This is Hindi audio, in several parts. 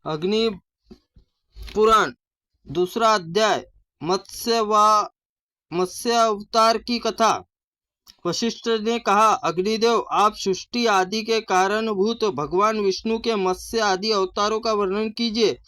अग्नि पुराण दूसरा अध्याय मत्स्य अवतार की कथा। वशिष्ठ ने कहा, अग्निदेव, आप सृष्टि आदि के कारणभूत भगवान विष्णु के मत्स्य आदि अवतारों का वर्णन कीजिए।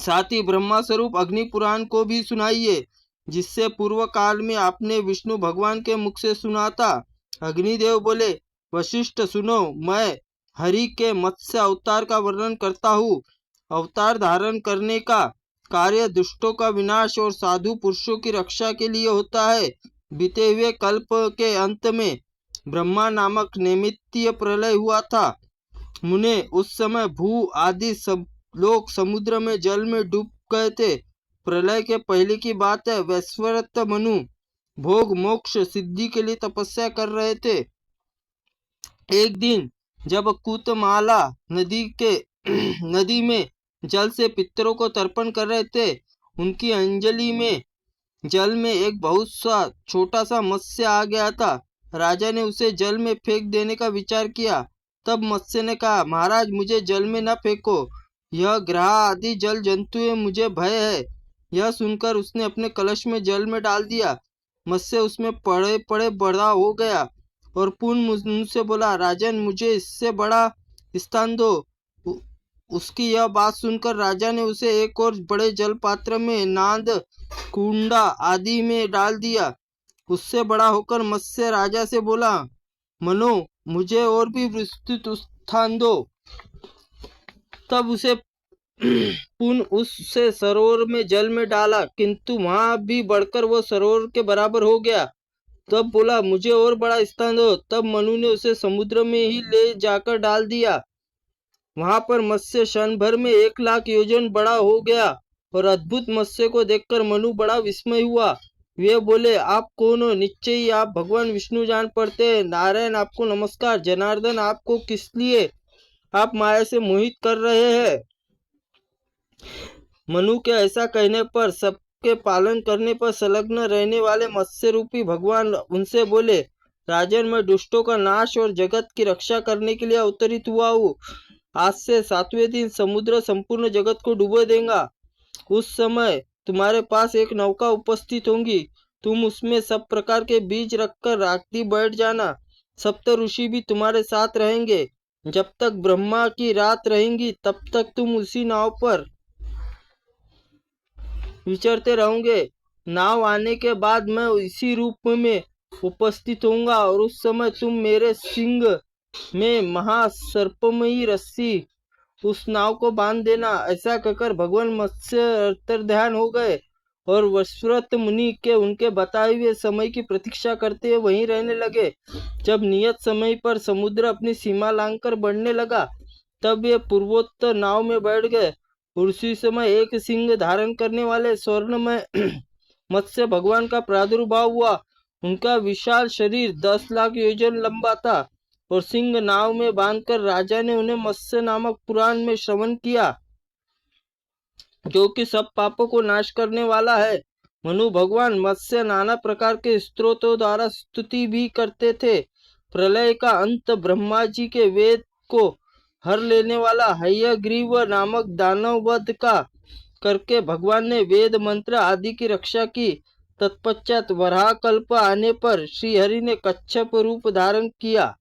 साथ ही ब्रह्मा स्वरूप अग्नि पुराण को भी सुनाइए, जिससे पूर्व काल में आपने विष्णु भगवान के मुख से सुना था। अग्निदेव बोले, वशिष्ठ सुनो, मैं हरि के मत्स्य अवतार का वर्णन करता हूँ। अवतार धारण करने का कार्य दुष्टों का विनाश और साधु पुरुषों की रक्षा के लिए होता है। बीते हुए कल्प के अंत में ब्रह्मा नामक नैमित्तीय प्रलय हुआ था। मुने, उस समय भू आदि सब लोग समुद्र में जल में डूब गए थे। प्रलय के पहले की बात है। वैश्वरत मनु भोग मोक्ष सिद्धि के लिए तपस्या कर रहे थे। एक दिन जब कूतमाला नदी में जल से पितरों को तर्पण कर रहे थे, उनकी अंजलि में जल में एक बहुत सा छोटा सा मत्स्य आ गया था। राजा ने उसे जल में फेंक देने का विचार किया। तब मत्स्य ने कहा, महाराज, मुझे जल में न फेंको, यह ग्रह आदि जल जंतु है, मुझे भय है। यह सुनकर उसने अपने कलश में जल में डाल दिया। मत्स्य उसमें पड़े पड़े बड़ा हो गया और पुनः मुझसे बोला, राजन, मुझे इससे बड़ा स्थान दो। उसकी यह बात सुनकर राजा ने उसे एक और बड़े जल पात्र में नाद कुंडा आदि में डाल दिया। उससे बड़ा होकर मत्स्य राजा से बोला, मनो, मुझे और भी विस्तृत स्थान दो। तब उसे पुनः उससे सरोवर में जल में डाला, किंतु वहां भी बढ़कर वो सरोवर के बराबर हो गया। तब बोला, मुझे और बड़ा स्थान दो। तब मनु ने उसे समुद्र में ही ले जाकर डाल दिया। वहां पर मत्स्य क्षण भर में 1,00,000 योजन बड़ा हो गया और अद्भुत मत्स्य को देखकर मनु बड़ा विस्मय हुआ। वे बोले, आप कौन हो? निश्चय ही आप भगवान विष्णु जान पड़ते हैं। नारायण, आपको नमस्कार। जनार्दन, आपको किस लिए आप माया से मोहित कर रहे हैं? मनु के ऐसा कहने पर सबके पालन करने पर संलग्न रहने वाले मत्स्य रूपी भगवान उनसे बोले, राजन, मैं दुष्टों का नाश और जगत की रक्षा करने के लिए अवतरित हुआ हूँ। आज से 7वें दिन समुद्र संपूर्ण जगत को डुबो देगा। उस समय तुम्हारे पास एक नौका उपस्थित होगी। तुम उसमें सब प्रकार के बीज रखकर रात्रि बैठ जाना। सप्त ऋषि भी तुम्हारे साथ रहेंगे। जब तक ब्रह्मा की रात रहेंगी, तब तक तुम उसी नाव पर विचरते रहोगे। नाव आने के बाद मैं इसी रूप में उपस्थित होऊंगा और उस समय तुम मेरे सिंह में महासर्पमयी रस्सी उस नाव को बांध देना। ऐसा कहकर भगवान मत्स्य अंतर्ध्यान हो गए और वैश्वरत मुनि के उनके बताए हुए समय की प्रतीक्षा करते हुए वहीं रहने लगे। जब नियत समय पर समुद्र अपनी सीमा लांघकर बढ़ने लगा, तब वे पूर्वोत्तर नाव में बैठ गए। उसी समय एक सिंह धारण करने वाले स्वर्ण में मत्स्य भगवान का प्रादुर्भाव हुआ। उनका विशाल शरीर 10,00,000 योजन लंबा था और सिंह नाव में बांधकर राजा ने उन्हें मत्स्य नामक पुराण में श्रवण किया, जो कि सब पापों को नाश करने वाला है। मनु भगवान मत्स्य नाना प्रकार के स्त्रोतों द्वारा स्तुति भी करते थे। प्रलय का अंत ब्रह्मा जी के वेद को हर लेने वाला हयग्रीव नामक दानव वध का करके भगवान ने वेद मंत्र आदि की रक्षा की। तत्पश्चात वराह कल्प आने पर श्रीहरि ने कच्छप रूप धारण किया